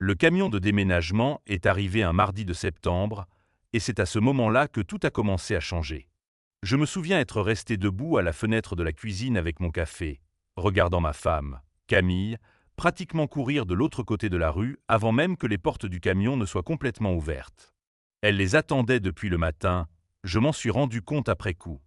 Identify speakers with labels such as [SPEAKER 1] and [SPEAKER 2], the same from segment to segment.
[SPEAKER 1] Le camion de déménagement est arrivé un mardi de septembre, et c'est à ce moment-là que tout a commencé à changer. Je me souviens être resté debout à la fenêtre de la cuisine avec mon café, regardant ma femme, Camille, pratiquement courir de l'autre côté de la rue avant même que les portes du camion ne soient complètement ouvertes. Elle les attendait depuis le matin, je m'en suis rendu compte après coup.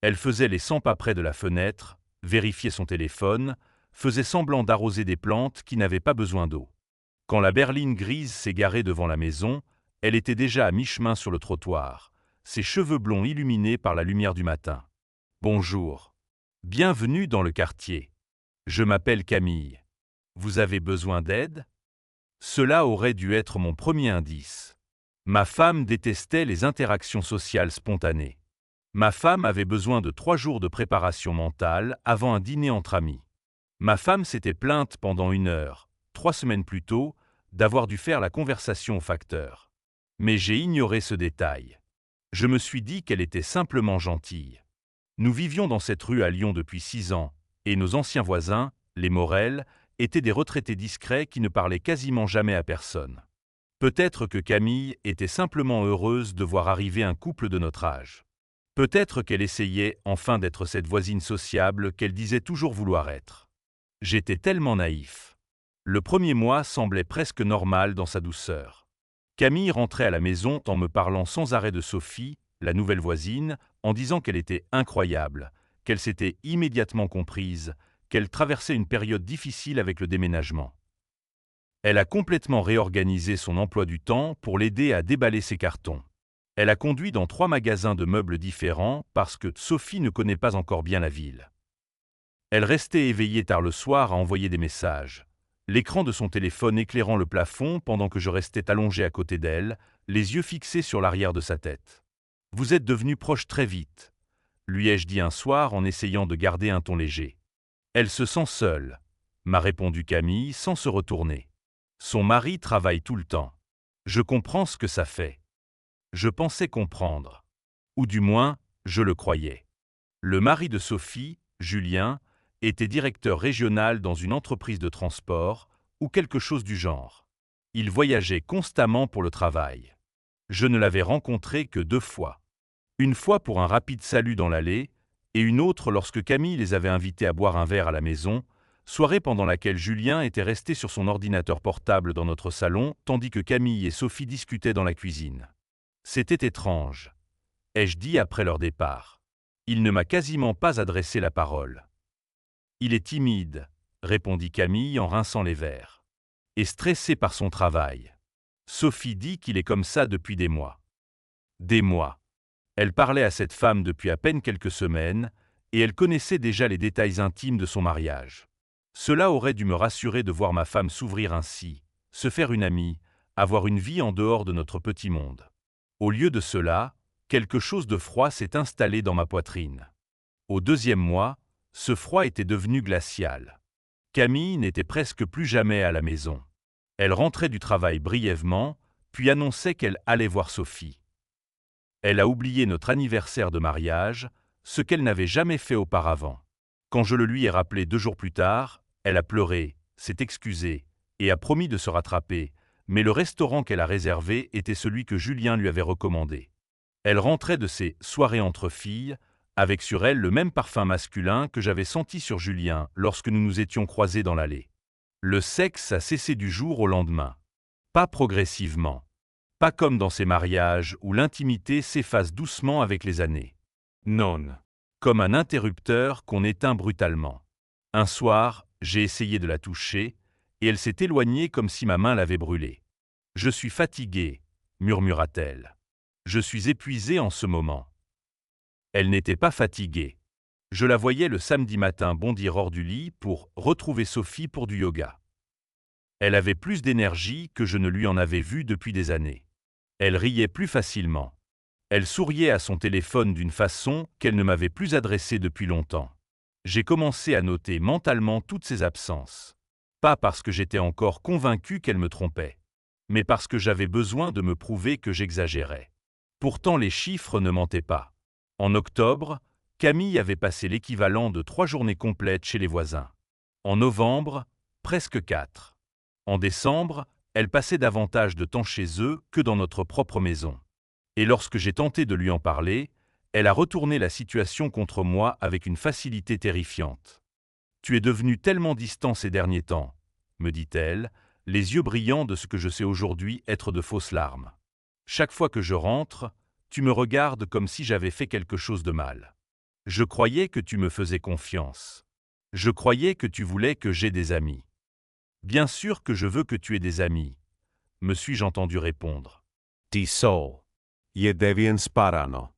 [SPEAKER 1] Elle faisait les 100 pas près de la fenêtre, vérifiait son téléphone, faisait semblant d'arroser des plantes qui n'avaient pas besoin d'eau. Quand la berline grise s'est garée devant la maison, elle était déjà à mi-chemin sur le trottoir, ses cheveux blonds illuminés par la lumière du matin. « Bonjour. Bienvenue dans le quartier. Je m'appelle Camille. Vous avez besoin d'aide ?» Cela aurait dû être mon premier indice. Ma femme détestait les interactions sociales spontanées. Ma femme avait besoin de 3 jours de préparation mentale avant un dîner entre amis. Ma femme s'était plainte pendant 1 heure, 3 semaines plus tôt, d'avoir dû faire la conversation au facteur. Mais j'ai ignoré ce détail. Je me suis dit qu'elle était simplement gentille. Nous vivions dans cette rue à Lyon depuis 6 ans, et nos anciens voisins, les Morel, étaient des retraités discrets qui ne parlaient quasiment jamais à personne. Peut-être que Camille était simplement heureuse de voir arriver un couple de notre âge. Peut-être qu'elle essayait enfin d'être cette voisine sociable qu'elle disait toujours vouloir être. J'étais tellement naïf. Le premier mois semblait presque normal dans sa douceur. Camille rentrait à la maison en me parlant sans arrêt de Sophie, la nouvelle voisine, en disant qu'elle était incroyable, qu'elle s'était immédiatement comprise, qu'elle traversait une période difficile avec le déménagement. Elle a complètement réorganisé son emploi du temps pour l'aider à déballer ses cartons. Elle a conduit dans 3 magasins de meubles différents parce que Sophie ne connaît pas encore bien la ville. Elle restait éveillée tard le soir à envoyer des messages, l'écran de son téléphone éclairant le plafond pendant que je restais allongé à côté d'elle, les yeux fixés sur l'arrière de sa tête. « Vous êtes devenus proches très vite », lui ai-je dit un soir en essayant de garder un ton léger. « Elle se sent seule », m'a répondu Camille sans se retourner. Son mari travaille tout le temps. Je comprends ce que ça fait. Je pensais comprendre. Ou du moins, je le croyais. Le mari de Sophie, Julien, était directeur régional dans une entreprise de transport ou quelque chose du genre. Il voyageait constamment pour le travail. Je ne l'avais rencontré que 2 fois. Une fois pour un rapide salut dans l'allée et une autre lorsque Camille les avait invités à boire un verre à la maison, soirée pendant laquelle Julien était resté sur son ordinateur portable dans notre salon tandis que Camille et Sophie discutaient dans la cuisine. C'était étrange, ai-je dit après leur départ. Il ne m'a quasiment pas adressé la parole. Il est timide, répondit Camille en rinçant les verres. Et stressé par son travail. Sophie dit qu'il est comme ça depuis des mois. Des mois. Elle parlait à cette femme depuis à peine quelques semaines, et elle connaissait déjà les détails intimes de son mariage. Cela aurait dû me rassurer de voir ma femme s'ouvrir ainsi, se faire une amie, avoir une vie en dehors de notre petit monde. Au lieu de cela, quelque chose de froid s'est installé dans ma poitrine. Au 2e mois, ce froid était devenu glacial. Camille n'était presque plus jamais à la maison. Elle rentrait du travail brièvement, puis annonçait qu'elle allait voir Sophie. Elle a oublié notre anniversaire de mariage, ce qu'elle n'avait jamais fait auparavant. Quand je le lui ai rappelé 2 jours plus tard, elle a pleuré, s'est excusée et a promis de se rattraper, mais le restaurant qu'elle a réservé était celui que Julien lui avait recommandé. Elle rentrait de ses soirées entre filles, avec sur elle le même parfum masculin que j'avais senti sur Julien lorsque nous nous étions croisés dans l'allée. Le sexe a cessé du jour au lendemain. Pas progressivement. Pas comme dans ces mariages où l'intimité s'efface doucement avec les années. Non. Comme un interrupteur qu'on éteint brutalement. Un soir, j'ai essayé de la toucher, et elle s'est éloignée comme si ma main l'avait brûlée. « Je suis fatiguée », murmura-t-elle. « Je suis épuisée en ce moment. » Elle n'était pas fatiguée. Je la voyais le samedi matin bondir hors du lit pour retrouver Sophie pour du yoga. Elle avait plus d'énergie que je ne lui en avais vu depuis des années. Elle riait plus facilement. Elle souriait à son téléphone d'une façon qu'elle ne m'avait plus adressée depuis longtemps. J'ai commencé à noter mentalement toutes ses absences. Pas parce que j'étais encore convaincu qu'elle me trompait, mais parce que j'avais besoin de me prouver que j'exagérais. Pourtant les chiffres ne mentaient pas. En octobre, Camille avait passé l'équivalent de 3 journées complètes chez les voisins. En novembre, presque 4. En décembre, Elle passait davantage de temps chez eux que dans notre propre maison. Et lorsque j'ai tenté de lui en parler, elle a retourné la situation contre moi avec une facilité terrifiante. « Tu es devenu tellement distant ces derniers temps », me dit-elle, les yeux brillants de ce que je sais aujourd'hui être de fausses larmes. « Chaque fois que je rentre, tu me regardes comme si j'avais fait quelque chose de mal. Je croyais que tu me faisais confiance. Je croyais que tu voulais que j'aie des amis. » « Bien sûr que je veux que tu aies des amis, » me suis-je entendu répondre.
[SPEAKER 2] Τι σω. Jedevien sparano.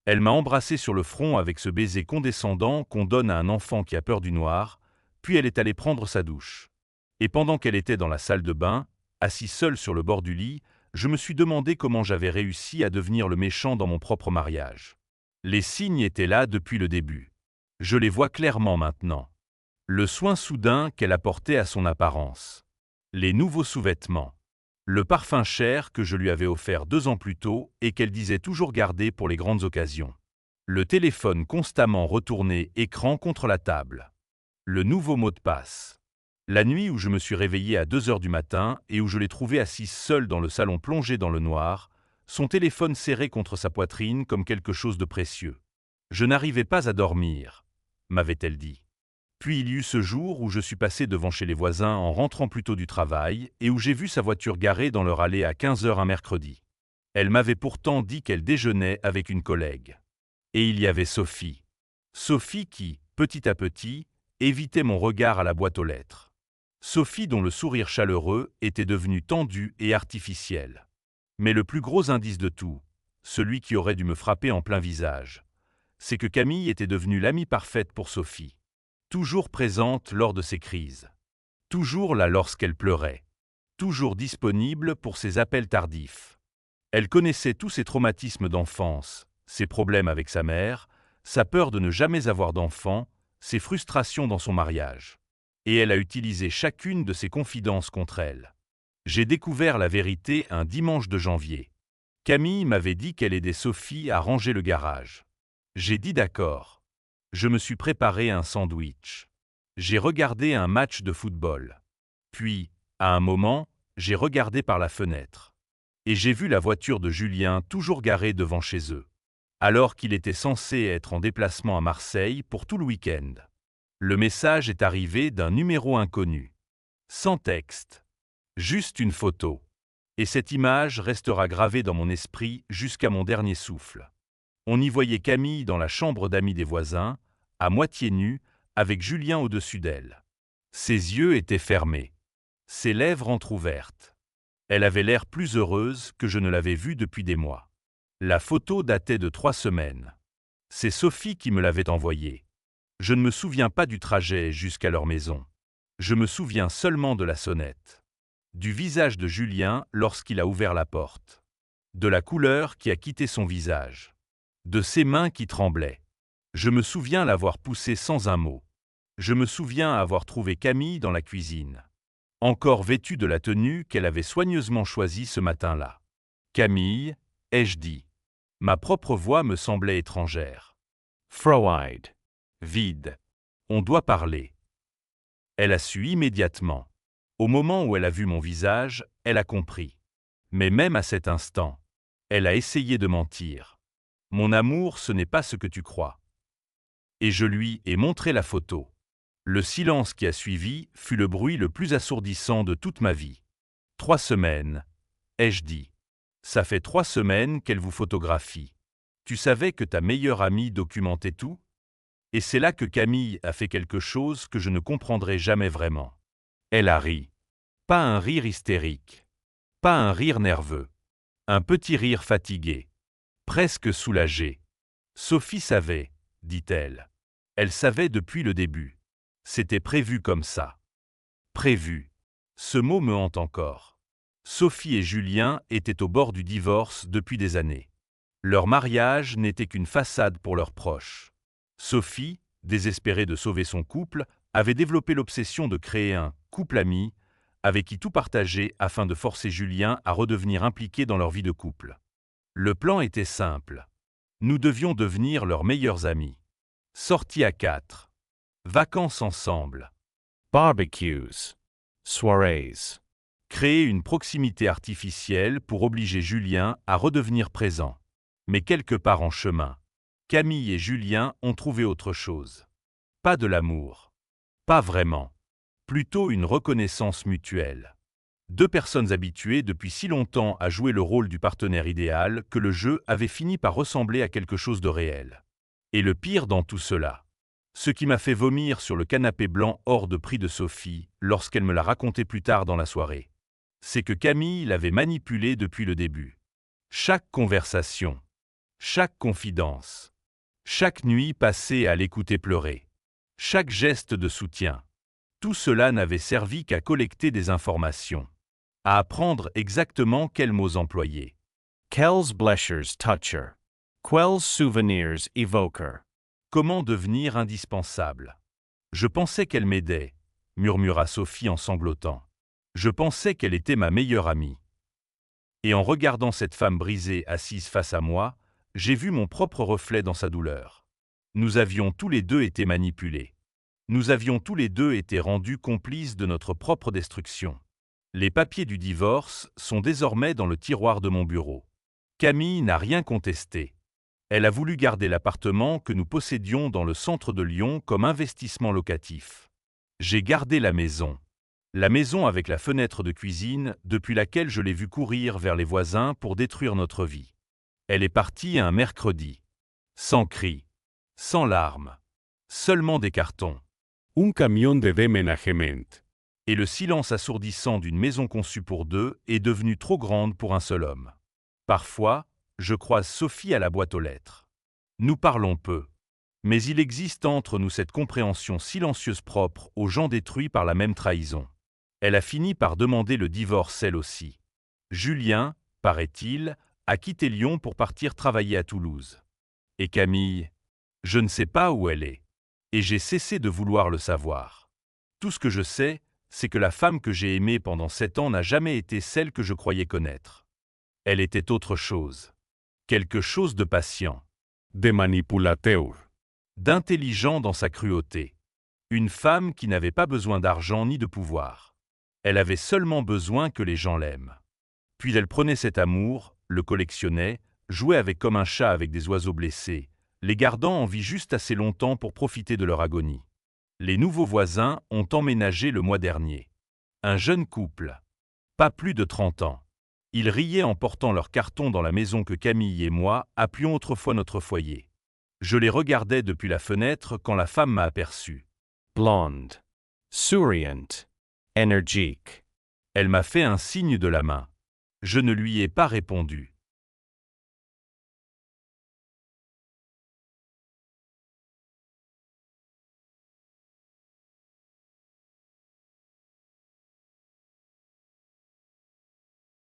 [SPEAKER 1] Elle m'a embrassé sur le front avec ce baiser condescendant qu'on donne à un enfant qui a peur du noir, puis elle est allée prendre sa douche. Et pendant qu'elle était dans la salle de bain, assis seule sur le bord du lit, je me suis demandé comment j'avais réussi à devenir le méchant dans mon propre mariage. Les signes étaient là depuis le début. Je les vois clairement maintenant. Le soin soudain qu'elle apportait à son apparence. Les nouveaux sous-vêtements. Le parfum cher que je lui avais offert 2 ans plus tôt et qu'elle disait toujours garder pour les grandes occasions. Le téléphone constamment retourné écran contre la table. Le nouveau mot de passe. La nuit où je me suis réveillé à 2 heures du matin et où je l'ai trouvée assise seule dans le salon plongé dans le noir, son téléphone serré contre sa poitrine comme quelque chose de précieux. Je n'arrivais pas à dormir, m'avait-elle dit. Puis il y eut ce jour où je suis passé devant chez les voisins en rentrant plus tôt du travail et où j'ai vu sa voiture garée dans leur allée à 15 heures un mercredi. Elle m'avait pourtant dit qu'elle déjeunait avec une collègue. Et il y avait Sophie. Sophie qui, petit à petit, évitait mon regard à la boîte aux lettres. Sophie dont le sourire chaleureux était devenu tendu et artificiel. Mais le plus gros indice de tout, celui qui aurait dû me frapper en plein visage, c'est que Camille était devenue l'amie parfaite pour Sophie. Toujours présente lors de ses crises. Toujours là lorsqu'elle pleurait. Toujours disponible pour ses appels tardifs. Elle connaissait tous ses traumatismes d'enfance, ses problèmes avec sa mère, sa peur de ne jamais avoir d'enfant, ses frustrations dans son mariage. Et elle a utilisé chacune de ses confidences contre elle. J'ai découvert la vérité un dimanche de janvier. Camille m'avait dit qu'elle aidait Sophie à ranger le garage. J'ai dit d'accord. Je me suis préparé un sandwich. J'ai regardé un match de football. Puis, à un moment, j'ai regardé par la fenêtre. Et j'ai vu la voiture de Julien toujours garée devant chez eux. Alors qu'il était censé être en déplacement à Marseille pour tout le week-end. Le message est arrivé d'un numéro inconnu. Sans texte. Juste une photo. Et cette image restera gravée dans mon esprit jusqu'à mon dernier souffle. On y voyait Camille dans la chambre d'amis des voisins, à moitié nue, avec Julien au-dessus d'elle. Ses yeux étaient fermés. Ses lèvres entr'ouvertes. Elle avait l'air plus heureuse que je ne l'avais vue depuis des mois. La photo datait de 3 semaines. C'est Sophie qui me l'avait envoyée. Je ne me souviens pas du trajet jusqu'à leur maison. Je me souviens seulement de la sonnette. Du visage de Julien lorsqu'il a ouvert la porte. De la couleur qui a quitté son visage. De ses mains qui tremblaient. Je me souviens l'avoir poussée sans un mot. Je me souviens avoir trouvé Camille dans la cuisine. Encore vêtue de la tenue qu'elle avait soigneusement choisie ce matin-là. « Camille », ai-je dit. Ma propre voix me semblait étrangère.
[SPEAKER 2] Froide.
[SPEAKER 1] Vide. On doit parler. Elle a su immédiatement. Au moment où elle a vu mon visage, elle a compris. Mais même à cet instant, elle a essayé de mentir. Mon amour, ce n'est pas ce que tu crois. Et je lui ai montré la photo. Le silence qui a suivi fut le bruit le plus assourdissant de toute ma vie. 3 semaines, ai-je dit. Ça fait 3 semaines qu'elle vous photographie. Tu savais que ta meilleure amie documentait tout? Et c'est là que Camille a fait quelque chose que je ne comprendrai jamais vraiment. Elle a ri. Pas un rire hystérique. Pas un rire nerveux. Un petit rire fatigué. Presque soulagé. Sophie savait, dit-elle. Elle savait depuis le début. C'était prévu comme ça. Prévu. Ce mot me hante encore. Sophie et Julien étaient au bord du divorce depuis des années. Leur mariage n'était qu'une façade pour leurs proches. Sophie, désespérée de sauver son couple, avait développé l'obsession de créer un couple ami avec qui tout partager afin de forcer Julien à redevenir impliqué dans leur vie de couple. Le plan était simple. Nous devions devenir leurs meilleurs amis. Sorties à 4. Vacances ensemble.
[SPEAKER 2] Barbecues. Soirees.
[SPEAKER 1] Créer une proximité artificielle pour obliger Julien à redevenir présent. Mais quelque part en chemin, Camille et Julien ont trouvé autre chose. Pas de l'amour. Pas vraiment. Plutôt une reconnaissance mutuelle. Deux personnes habituées depuis si longtemps à jouer le rôle du partenaire idéal que le jeu avait fini par ressembler à quelque chose de réel. Et le pire dans tout cela, ce qui m'a fait vomir sur le canapé blanc hors de prix de Sophie lorsqu'elle me l'a raconté plus tard dans la soirée, c'est que Camille l'avait manipulé depuis le début. Chaque conversation, chaque confidence, chaque nuit passée à l'écouter pleurer, chaque geste de soutien, tout cela n'avait servi qu'à collecter des informations, à apprendre exactement quels mots employer.
[SPEAKER 2] Kells Blesher's Toucher. Quell's Souvenirs Evoker.
[SPEAKER 1] Comment devenir indispensable? Je pensais qu'elle m'aidait, murmura Sophie en sanglotant. Je pensais qu'elle était ma meilleure amie. Et en regardant cette femme brisée assise face à moi, j'ai vu mon propre reflet dans sa douleur. Nous avions tous les deux été manipulés. Nous avions tous les deux été rendus complices de notre propre destruction. Les papiers du divorce sont désormais dans le tiroir de mon bureau. Camille n'a rien contesté. Elle a voulu garder l'appartement que nous possédions dans le centre de Lyon comme investissement locatif. J'ai gardé la maison avec la fenêtre de cuisine depuis laquelle je l'ai vue courir vers les voisins pour détruire notre vie. Elle est partie un mercredi. Sans cris, sans larmes, seulement des cartons.
[SPEAKER 2] Un camión de déménagement.
[SPEAKER 1] Et le silence assourdissant d'une maison conçue pour deux est devenu trop grande pour un seul homme. Parfois, je croise Sophie à la boîte aux lettres. Nous parlons peu. Mais il existe entre nous cette compréhension silencieuse propre aux gens détruits par la même trahison. Elle a fini par demander le divorce elle aussi. Julien, paraît-il, a quitté Lyon pour partir travailler à Toulouse. Et Camille, je ne sais pas où elle est. Et j'ai cessé de vouloir le savoir. Tout ce que je sais, c'est que la femme que j'ai aimée pendant 7 ans n'a jamais été celle que je croyais connaître. Elle était autre chose. Quelque chose de patient.
[SPEAKER 2] De manipulateur.
[SPEAKER 1] D'intelligent dans sa cruauté. Une femme qui n'avait pas besoin d'argent ni de pouvoir. Elle avait seulement besoin que les gens l'aiment. Puis elle prenait cet amour, le collectionnait, jouait avec comme un chat avec des oiseaux blessés, les gardant en vie juste assez longtemps pour profiter de leur agonie. Les nouveaux voisins ont emménagé le mois dernier. Un jeune couple. Pas plus de 30 ans. Ils riaient en portant leurs cartons dans la maison que Camille et moi appelions autrefois notre foyer. Je les regardais depuis la fenêtre quand la femme m'a aperçu.
[SPEAKER 2] Blonde. Souriant. Énergique.
[SPEAKER 1] Elle m'a fait un signe de la main. Je ne lui ai pas répondu.